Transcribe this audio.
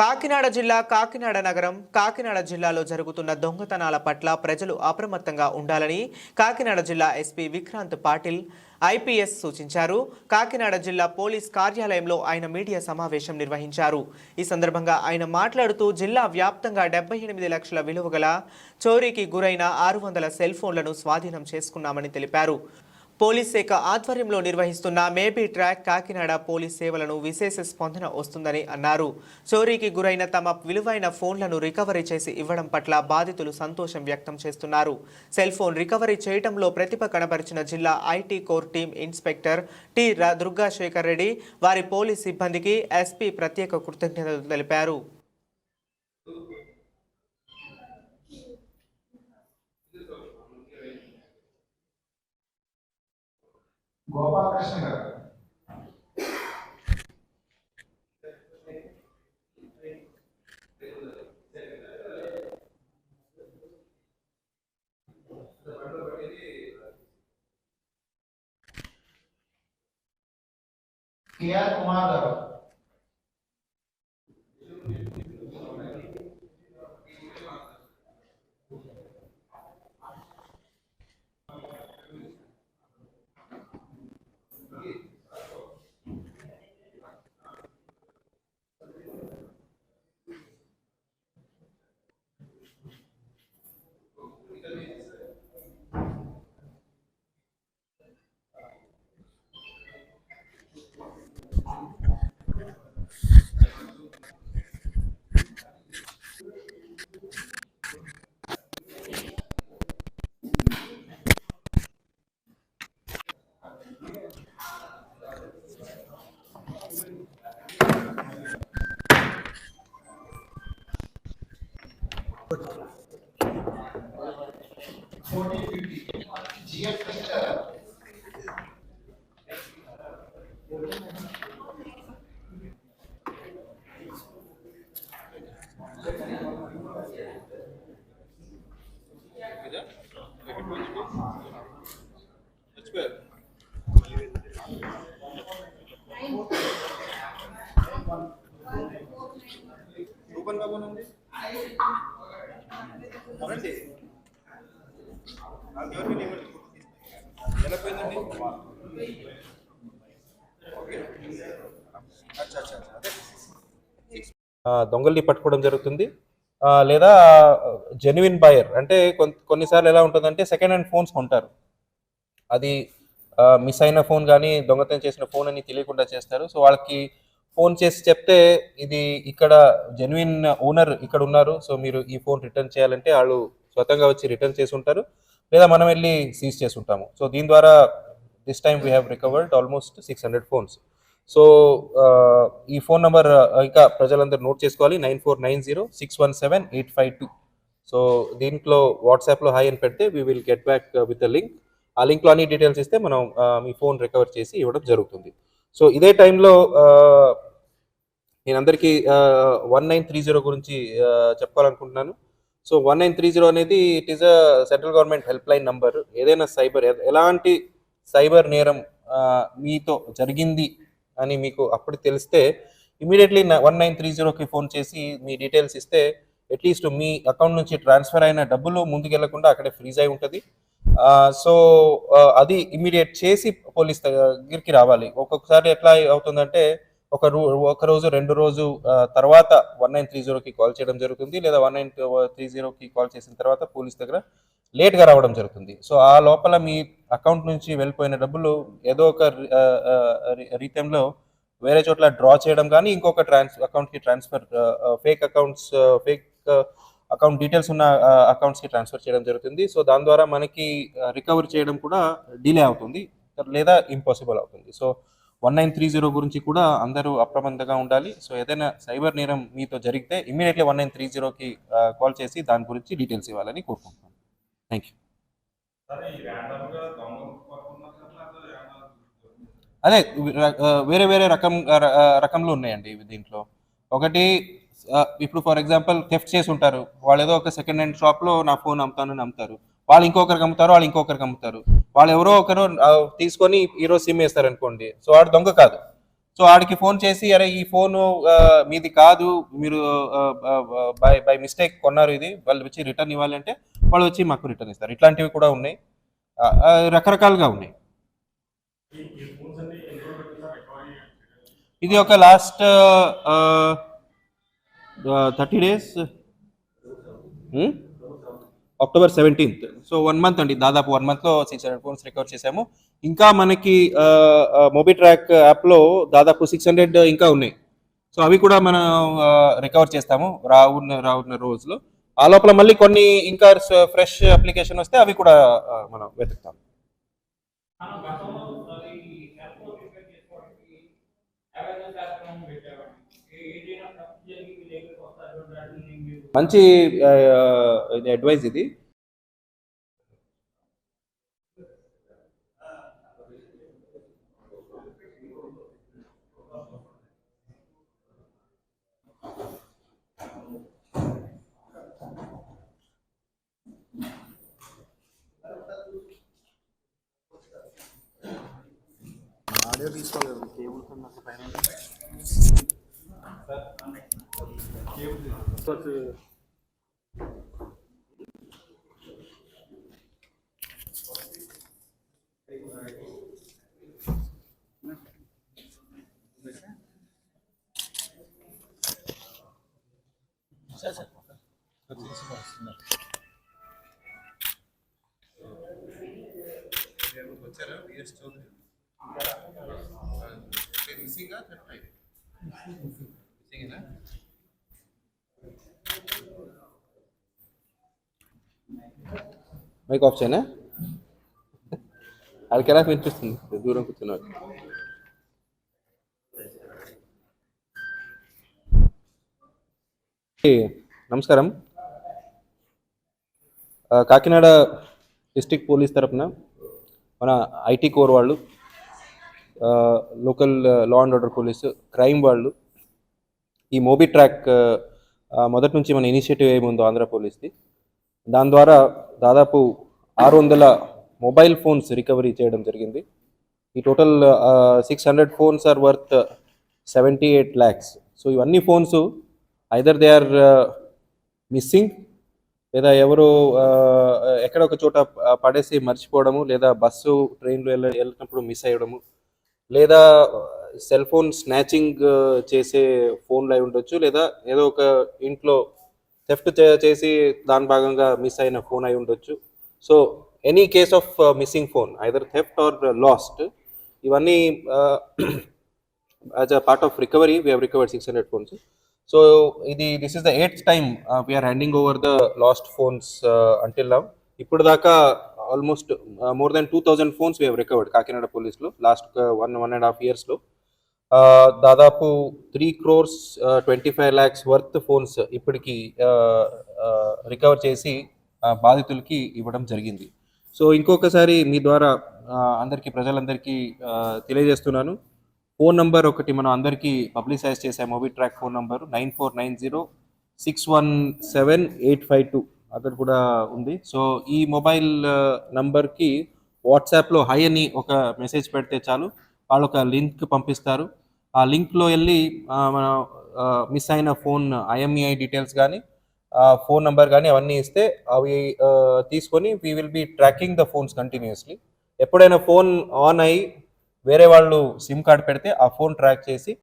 కాకినాడ జిల్లా కాకినాడ నగరం కాకినాడ జిల్లాలో జరుగుతున్న దొంగతనాల పట్ల ప్రజలు అప్రమత్తంగా ఉండాలని కాకినాడ జిల్లా ఎస్పీ విక్రాంత్ పాటిల్ ఐపీఎస్ సూచించారు. కాకినాడ జిల్లా పోలీస్ కార్యాలయంలో ఆయన మీడియా సమావేశం నిర్వహించారు. ఈ సందర్భంగా ఆయన మాట్లాడుతూ జిల్లా వ్యాప్తంగా 78 లక్షల విలువ గల చోరీకి గురైన 600 సెల్ ఫోన్లను స్వాధీనం చేసుకున్నామని తెలిపారు. పోలీస్ శాఖ ఆధ్వర్యంలో నిర్వహిస్తున్న మేబీ ట్రాక్ కాకినాడ పోలీస్ సేవలను విశేష స్పందన వస్తుందని అన్నారు. చోరీకి గురైన తమ విలువైన ఫోన్లను రికవరీ చేసి ఇవ్వడం పట్ల బాధితులు సంతోషం వ్యక్తం చేస్తున్నారు. సెల్ ఫోన్ రికవరీ చేయడంలో ప్రతిభ కనబరిచిన జిల్లా IT core team inspector T Durgasekhar Reddy, వారి పోలీస్ సిబ్బందికి ఎస్పీ ప్రత్యేక కృతజ్ఞతలు తెలిపారు. గోపాలకృష్ణ గారు కేఆర్ కుమార్ గారు దొంగల్ని పట్టుకోవడం జరుగుతుంది. లేదా జెన్యున్ బయర్ అంటే కొన్నిసార్లు ఎలా ఉంటుందంటే సెకండ్ హ్యాండ్ ఫోన్స్ కొంటారు. అది మిస్ అయిన ఫోన్ కానీ దొంగతనం చేసిన ఫోన్ అని తెలియకుండా చేస్తారు. సో వాళ్ళకి ఫోన్ చేసి చెప్తే ఇది ఇక్కడ జెన్యున్ ఓనర్ ఇక్కడ ఉన్నారు, సో మీరు ఈ ఫోన్ రిటర్న్ చేయాలంటే వాళ్ళు స్వతంగా వచ్చి రిటర్న్ చేసి ఉంటారు, లేదా మనం వెళ్ళి సీజ్ చేసి ఉంటాము. సో దీని ద్వారా this time we have recovered almost 600 phones. So ఈ ఫోన్ నెంబర్ ఇంకా ప్రజలందరూ నోట్ చేసుకోవాలి, 9490617852. సో దీంట్లో వాట్సాప్లో హాయ్ అని పెడితే we will get back with the link. ఆ లింక్లో అన్ని డీటెయిల్స్ ఇస్తే మనం మీ ఫోన్ రికవర్ చేసి ఇవ్వడం జరుగుతుంది. సో ఇదే టైంలో నేను అందరికీ 1930 గురించి చెప్పాలనుకుంటున్నాను. సో 1930 అనేది it is a central government help line number. ఏదైనా ఎలాంటి సైబర్ నేరం మీతో జరిగింది అని మీకు అప్పుడు తెలిస్తే ఇమీడియట్లీ 1930కి ఫోన్ చేసి మీ డీటెయిల్స్ ఇస్తే అట్లీస్ట్ మీ అకౌంట్ నుంచి ట్రాన్స్ఫర్ అయిన డబ్బులు ముందుకెళ్లకుండా అక్కడే ఫ్రీజ్ అయి ఉంటుంది. సో అది ఇమీడియట్ చేసి పోలీస్ దగ్గరికి రావాలి. ఒక్కొక్కసారి ఎట్లా అవుతుందంటే ఒక రోజు 2 రోజు తర్వాత 1930కి కాల్ చేయడం జరుగుతుంది, లేదా 1930కి కాల్ చేసిన తర్వాత పోలీస్ దగ్గర లేట్గా రావడం జరుగుతుంది. సో ఆ లోపల మీ అకౌంట్ నుంచి వెళ్ళిపోయిన డబ్బులు ఏదో ఒక రీతంలో వేరే చోట్ల డ్రా చేయడం కానీ ఇంకొక అకౌంట్కి ట్రాన్స్ఫర్, ఫేక్ అకౌంట్ డీటెయిల్స్ ఉన్న అకౌంట్స్కి ట్రాన్స్ఫర్ చేయడం జరుగుతుంది. సో దాని ద్వారా మనకి రికవర్ చేయడం కూడా డిలే అవుతుంది, లేదా ఇంపాసిబుల్ అవుతుంది. సో 1930 గురించి కూడా అందరూ అప్రమత్తంగా ఉండాలి. సో ఏదైనా సైబర్ నేరం మీతో జరిగితే ఇమీడియట్లీ 1930కి కాల్ చేసి దాని గురించి డీటెయిల్స్ ఇవ్వాలని కోరుకుంటున్నాను. Thank you. అదే వేరే వేరే రకంలో ఉన్నాయండి దీంట్లో. ఒకటి ఇప్పుడు ఫర్ ఎగ్జాంపుల్ థెఫ్ట్ చేసి ఉంటారు, వాళ్ళు ఏదో ఒక సెకండ్ హ్యాండ్ షాప్లో నా ఫోన్ అమ్ముతానని అమ్ముతారు, వాళ్ళు ఇంకొకరికి అమ్ముతారు, వాళ్ళు ఇంకొకరికి అమ్ముతారు, వాళ్ళు ఎవరో ఒకరు తీసుకొని ఈరోజు సిమ్ వేస్తారు అనుకోండి. సో వాడు దొంగ కాదు, సో ఆడికి ఫోన్ చేసి అరే ఈ ఫోను మీది కాదు, మీరు బై బై మిస్టేక్ కొన్నారు, ఇది వాళ్ళు వచ్చి రిటర్న్ ఇవ్వాలి అంటే వాళ్ళు వచ్చి మాకు రిటర్న్ ఇస్తారు. ఇట్లాంటివి కూడా ఉన్నాయి, రకరకాలుగా ఉన్నాయి. ఇది ఒక last 30 days, October 17th. So 1 month అండి, దాదాపు 1 monthలో 600 ఫోన్స్ రికవర్ చేసాము. ఇంకా మనకి మోబిట్రాక్ యాప్లో దాదాపు 600 ఇంకా ఉన్నాయి. సో అవి కూడా మనం రికవర్ చేస్తాము రావున్న రోజులో. ఆ లోపల మళ్ళీ కొన్ని ఇంకా ఫ్రెష్ అప్లికేషన్ వస్తే అవి కూడా మనం వెతుకుతాం. మంచి అడ్వైజ్ ఇది. ఆడియో తీసుకోలేదు కేబుల్ పైన మైక్ ఆఫ్ చేయనా? వాళ్ళకి ఎలా వినిపిస్తుంది దూరం కూర్చున్నారు? నమస్కారం. కాకినాడ డిస్ట్రిక్ట్ పోలీస్ తరఫున మన ఐటీ కోర్ వాళ్ళు, local law and order police, crime వాళ్ళు, ఈ మోబిట్రాక్ మొదటి నుంచి మన ఇనిషియేటివ్ ఏముందో ఆంధ్ర పోలీస్ది, దాని ద్వారా దాదాపు 600 మొబైల్ ఫోన్స్ రికవరీ చేయడం జరిగింది. ఈ total 600 phones are worth 78 lakhs. So ఇవన్నీ phones either they are missing, లేదా ఎవరో ఎక్కడ ఒక చోట పడేసి మర్చిపోవడము, లేదా బస్సు ట్రైన్లో వెళ్ళినప్పుడు మిస్ అయ్యడము, లేదా సెల్ ఫోన్ స్నాచింగ్ చేసే ఫోన్లు అయి ఉండొచ్చు, లేదా ఏదో ఒక ఇంట్లో థెఫ్ట్ చేసి దాని భాగంగా మిస్ అయిన ఫోన్ అయి ఉండొచ్చు. So any case of missing phone, either theft or lost, ఇవన్నీ as a part of recovery we have recovered 600 phones. So this is the 8th time we are handing over the lost phones until now. ఇప్పుడు దాకా almost more than 2000 phones we have recovered Kakinada పోలీస్లో last 1.5 yearsలో. దాదాపు 3.25 crores worth phones ఇప్పటికి recover చేసి బాధితులకి ఇవ్వడం జరిగింది. సో ఇంకొకసారి మీ ద్వారా ప్రజలందరికీ తెలియజేస్తున్నాను, ఫోన్ నంబర్ ఒకటి మనం అందరికీ పబ్లిసైజ్ చేసే మోబిట్రాక్ ఫోన్ నంబరు 9490617852 అక్కడ కూడా ఉంది. సో ఈ మొబైల్ నంబర్కి వాట్సాప్లో హై అని ఒక మెసేజ్ పెడితే చాలు, వాళ్ళు ఒక లింక్ పంపిస్తారు. ఆ లింక్లో వెళ్ళి మన మిస్ అయిన ఫోన్ IMEI డీటెయిల్స్ కానీ ఫోన్ నంబర్ కానీ అవన్నీ ఇస్తే అవి తీసుకొని we will be tracking the phones continuously. ఎప్పుడైనా ఫోన్ ఆన్ అయ్యి వేరే వాళ్ళు సిమ్ కార్డ్ పెడితే ఆ ఫోన్ ట్రాక్ చేసి